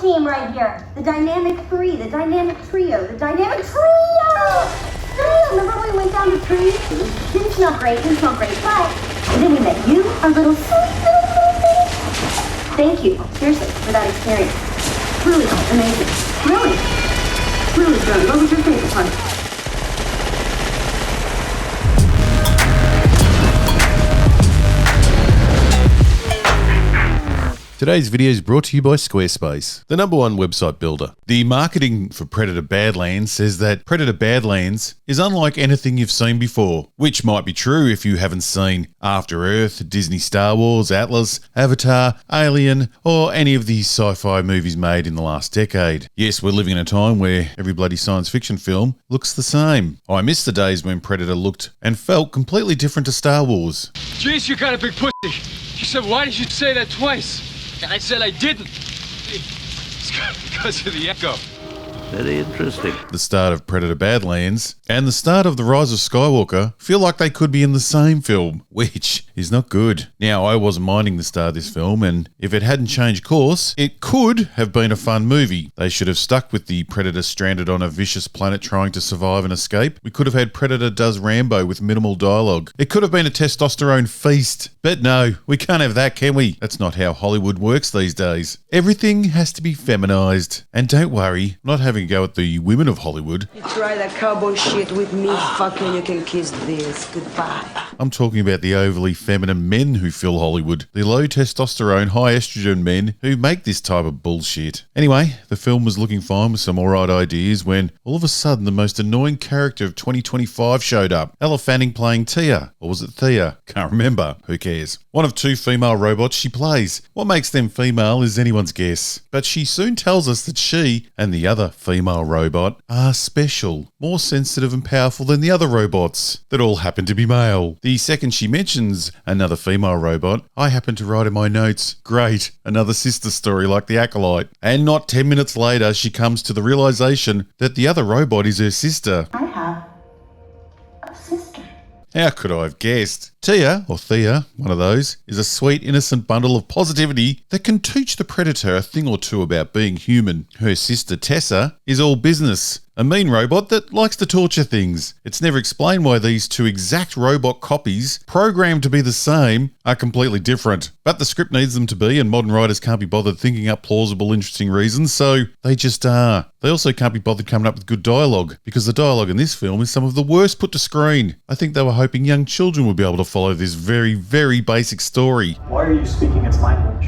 team right here. The dynamic three, the dynamic trio, the dynamic trio! Remember when we went down the tree? Didn't smell great, but then we met you, our little sweet little thing. Thank you, seriously, for that experience. Really amazing. Really good. What was your favorite part? Today's video is brought to you by Squarespace, the #1 website builder. The marketing for Predator Badlands says that Predator Badlands is unlike anything you've seen before, which might be true if you haven't seen After Earth, Disney Star Wars, Atlas, Avatar, Alien, or any of the sci-fi movies made in the last decade. Yes, we're living in a time where every bloody science fiction film looks the same. I miss the days when Predator looked and felt completely different to Star Wars. Jeez, you got a big pussy. She said, why did you say that twice? I said I didn't. It's because of the echo. Very interesting. The start of Predator Badlands and the start of The Rise of Skywalker feel like they could be in the same film, which is not good. Now, I wasn't minding the start of this film, and if it hadn't changed course, it could have been a fun movie. They should have stuck with the Predator stranded on a vicious planet trying to survive and escape. We could have had Predator does Rambo with minimal dialogue. It could have been a testosterone feast. But no, we can't have that, can we? That's not how Hollywood works these days. Everything has to be feminized. And don't worry, I'm not having a go at the women of Hollywood. You try that cowboy shit with me, fucking you can kiss this. Goodbye. I'm talking about the overly feminine men who fill Hollywood. The low testosterone, high estrogen men who make this type of bullshit. Anyway, the film was looking fine with some alright ideas when all of a sudden the most annoying character of 2025 showed up. Ella Fanning playing Tia. Or was it Thea? Can't remember. Who cares? One of 2 female robots she plays. What makes them female is anyone's guess. But she soon tells us that she and the other female robot are special, more sensitive and powerful than the other robots that all happen to be male. The second she mentions another female robot, I happen to write in my notes, great, another sister story like the Acolyte. And not 10 minutes later, she comes to the realization that the other robot is her sister. I have a sister. How could I have guessed? Tia, or Thea, one of those, is a sweet, innocent bundle of positivity that can teach the Predator a thing or two about being human. Her sister Tessa is all business, a mean robot that likes to torture things. It's never explained why these 2 exact robot copies, programmed to be the same, are completely different. But the script needs them to be, and modern writers can't be bothered thinking up plausible, interesting reasons, so they just are. They also can't be bothered coming up with good dialogue, because the dialogue in this film is some of the worst put to screen. I think they were hoping young children would be able to follow this very, very basic story. Why are you speaking its language?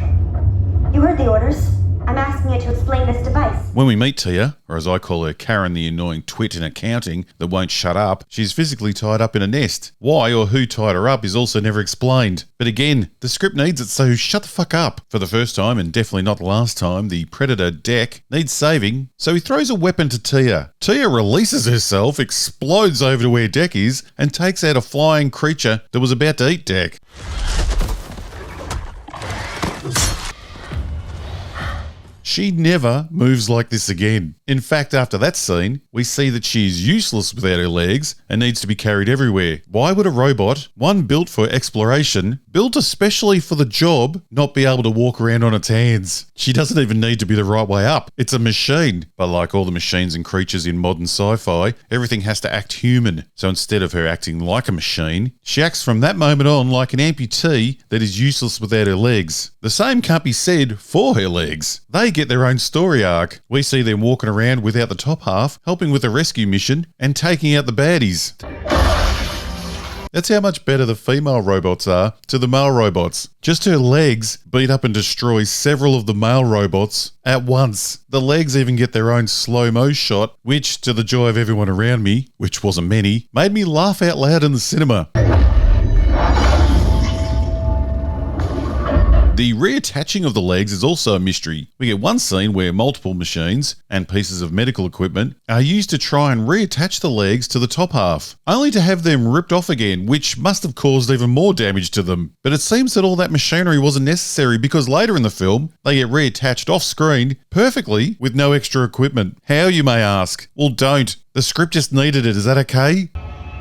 You heard the orders. I'm asking you to explain this device. When we meet Tia, or as I call her, Karen the annoying twit in accounting that won't shut up, she's physically tied up in a nest. Why or who tied her up is also never explained. But again, the script needs it, so shut the fuck up. For the first time, and definitely not the last time, the Predator deck needs saving, so he throws a weapon to Tia. Tia releases herself, explodes over to where Deck is, and takes out a flying creature that was about to eat Deck. She never moves like this again. In fact, after that scene, we see that she is useless without her legs and needs to be carried everywhere. Why would a robot, one built for exploration, built especially for the job, not be able to walk around on its hands? She doesn't even need to be the right way up. It's a machine. But like all the machines and creatures in modern sci-fi, everything has to act human. So instead of her acting like a machine, she acts from that moment on like an amputee that is useless without her legs. The same can't be said for her legs. They get their own story arc. We see them walking around without the top half, helping with a rescue mission, and taking out the baddies. That's how much better the female robots are to the male robots. Just her legs beat up and destroy several of the male robots at once. The legs even get their own slow-mo shot, which, to the joy of everyone around me, which wasn't many, made me laugh out loud in the cinema. The reattaching of the legs is also a mystery. We get one scene where multiple machines and pieces of medical equipment are used to try and reattach the legs to the top half, only to have them ripped off again, which must have caused even more damage to them. But it seems that all that machinery wasn't necessary because later in the film, they get reattached off screen perfectly with no extra equipment. How, you may ask? Well, don't. The script just needed it. Is that okay?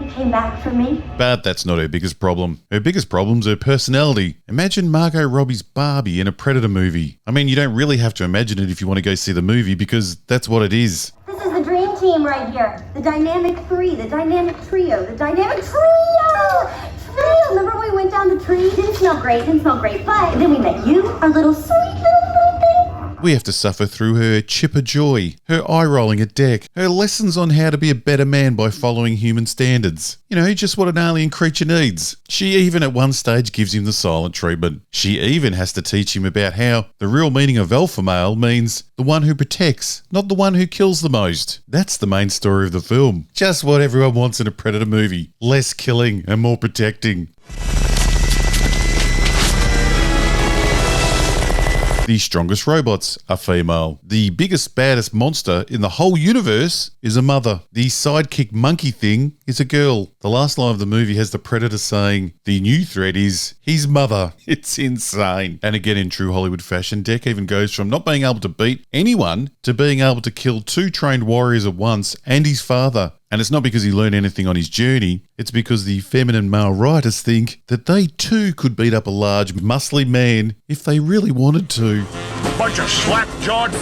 He came back for me. But that's not her biggest problem. Her biggest problem's her personality. Imagine Margot Robbie's Barbie in a Predator movie. I mean, you don't really have to imagine it if you want to go see the movie because that's what it is. This is the dream team right here. The dynamic three, the dynamic trio, the dynamic trio! Remember when we went down the tree? Didn't smell great, but then we met you, our little sweet little thing. We have to suffer through her chipper joy, her eye rolling at deck, her lessons on how to be a better man by following human standards. You know, just what an alien creature needs. She even at one stage gives him the silent treatment. She even has to teach him about how the real meaning of alpha male means the one who protects, not the one who kills the most. That's the main story of the film. Just what everyone wants in a Predator movie. Less killing and more protecting. The strongest robots are female. The biggest, baddest monster in the whole universe is a mother. The sidekick monkey thing is a girl. The last line of the movie has the Predator saying, the new threat is his mother. It's insane. And again, in true Hollywood fashion, Deck even goes from not being able to beat anyone to being able to kill 2 trained warriors at once and his father. And it's not because he learned anything on his journey, it's because the feminine male writers think that they too could beat up a large, muscly man if they really wanted to. Bunch of slack-jawed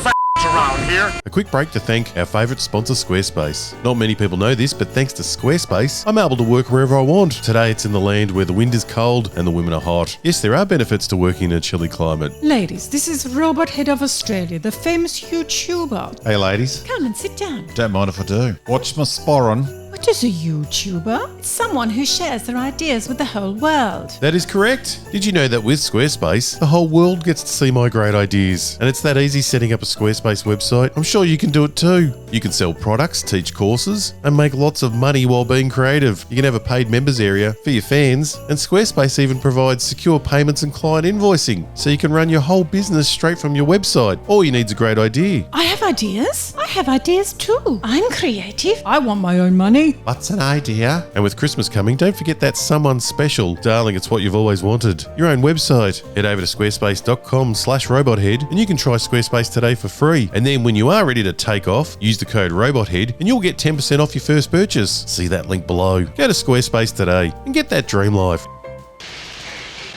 around here. A quick break to thank our favourite sponsor, Squarespace. Not many people know this, but thanks to Squarespace, I'm able to work wherever I want. Today it's in the land where the wind is cold and the women are hot. Yes, there are benefits to working in a chilly climate. Ladies, this is Robot Head of Australia, the famous YouTuber. Hey ladies. Come and sit down. Don't mind if I do. Watch my sporran. What is a YouTuber? It's someone who shares their ideas with the whole world. That is correct. Did you know that with Squarespace, the whole world gets to see my great ideas? And it's that easy setting up a Squarespace website. I'm sure you can do it too. You can sell products, teach courses, and make lots of money while being creative. You can have a paid members area for your fans, and Squarespace even provides secure payments and client invoicing, so you can run your whole business straight from your website. All you need is a great idea. I have ideas. I have ideas too. I'm creative. I want my own money. What's an idea? And with Christmas coming, don't forget that someone special. Darling, it's what you've always wanted. Your own website. Head over to squarespace.com/robothead and you can try Squarespace today for free. And then when you are ready to take off, use the code ROBOTHEAD and you'll get 10% off your first purchase. See that link below. Go to Squarespace today and get that dream life.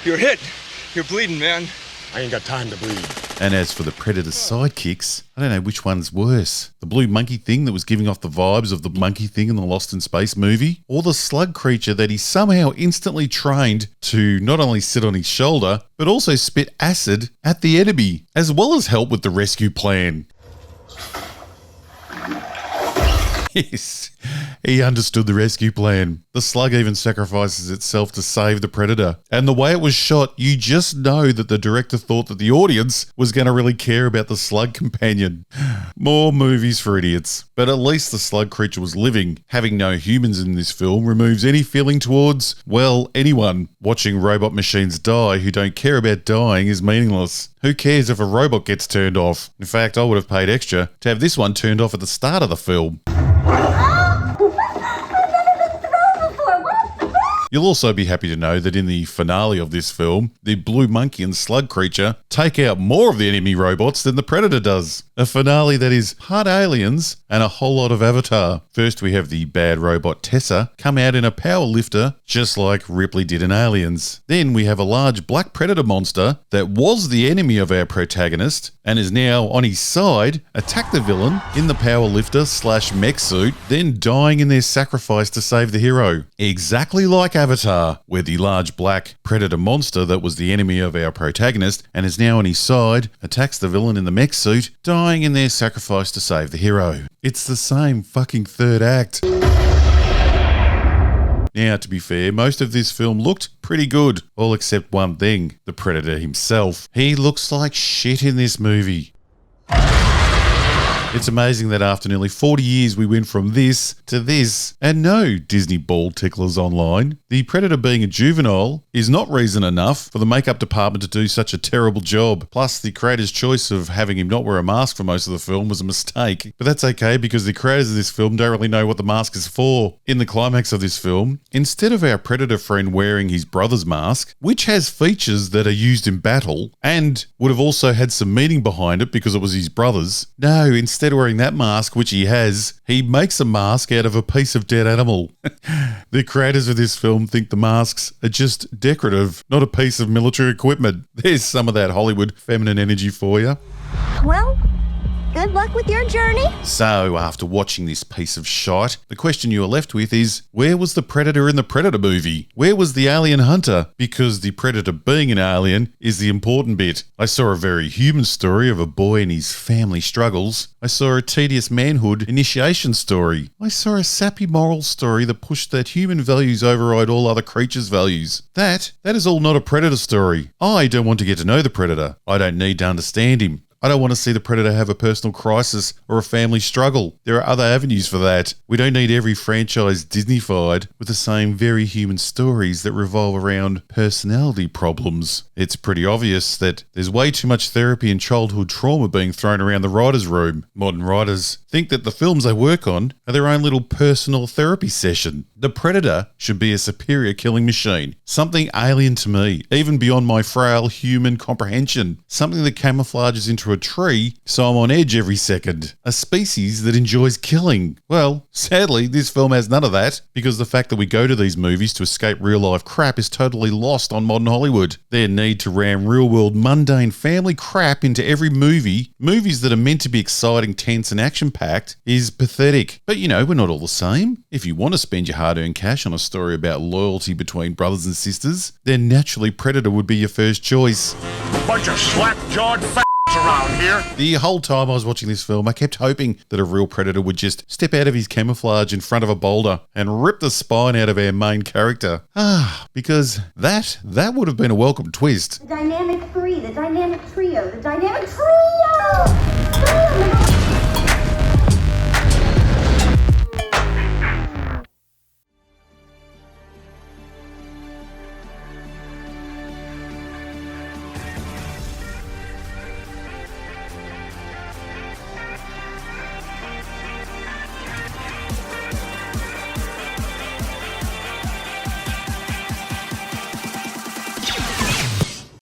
You're hit. You're bleeding, man. I ain't got time to bleed. And as for the Predator's sidekicks, I don't know which one's worse. The blue monkey thing that was giving off the vibes of the monkey thing in the Lost in Space movie, or the slug creature that he somehow instantly trained to not only sit on his shoulder, but also spit acid at the enemy, as well as help with the rescue plan. Yes, he understood the rescue plan. The slug even sacrifices itself to save the Predator. And the way it was shot, you just know that the director thought that the audience was going to really care about the slug companion. More movies for idiots. But at least the slug creature was living. Having no humans in this film removes any feeling towards, well, anyone. Watching robot machines die who don't care about dying is meaningless. Who cares if a robot gets turned off? In fact, I would have paid extra to have this one turned off at the start of the film. You'll also be happy to know that in the finale of this film, the blue monkey and slug creature take out more of the enemy robots than the Predator does. A finale that is part aliens and a whole lot of Avatar. First we have the bad robot Tessa come out in a power lifter just like Ripley did in Aliens. Then we have a large black predator monster that was the enemy of our protagonist and is now on his side, attack the villain in the power lifter / mech suit, then dying in their sacrifice to save the hero. Exactly like Avatar, where the large black predator monster that was the enemy of our protagonist and is now on his side, attacks the villain in the mech suit, dying in their sacrifice to save the hero. It's the same fucking third act. Now, to be fair, most of this film looked pretty good, all except one thing, the Predator himself. He looks like shit in this movie. It's amazing that after nearly 40 years we went from this to this, and no Disney ball ticklers online. The Predator being a juvenile is not reason enough for the makeup department to do such a terrible job. Plus, the creator's choice of having him not wear a mask for most of the film was a mistake. But that's okay because the creators of this film don't really know what the mask is for. In the climax of this film, instead of our Predator friend wearing his brother's mask, which has features that are used in battle, and would have also had some meaning behind it because it was his brother's, no, instead instead of wearing that mask, which he has, he makes a mask out of a piece of dead animal. The creators of this film think the masks are just decorative, not a piece of military equipment. There's some of that Hollywood feminine energy for you. Well, good luck with your journey. So, after watching this piece of shite, the question you are left with is, where was the Predator in the Predator movie? Where was the alien hunter? Because the Predator being an alien is the important bit. I saw a very human story of a boy and his family struggles. I saw a tedious manhood initiation story. I saw a sappy moral story that pushed that human values override all other creatures' values. That is all not a Predator story. I don't want to get to know the Predator. I don't need to understand him. I don't want to see the Predator have a personal crisis or a family struggle. There are other avenues for that. We don't need every franchise Disneyfied with the same very human stories that revolve around personality problems. It's pretty obvious that there's way too much therapy and childhood trauma being thrown around the writer's room. Modern writers think that the films they work on are their own little personal therapy session. The Predator should be a superior killing machine. Something alien to me, even beyond my frail human comprehension. Something that camouflages into a tree so I'm on edge every second. A species that enjoys killing. Well, sadly, this film has none of that, because the fact that we go to these movies to escape real life crap is totally lost on modern Hollywood. Their need to ram real world mundane family crap into every movie, movies that are meant to be exciting, tense and action packed, is pathetic. But you know, we're not all the same. If you want to spend your hard earned cash on a story about loyalty between brothers and sisters, then naturally Predator would be your first choice. Bunch of slap-jawed around here. The whole time I was watching this film, I kept hoping that a real Predator would just step out of his camouflage in front of a boulder and rip the spine out of our main character. Because that would have been a welcome twist. The dynamic three, the dynamic trio, the dynamic trio!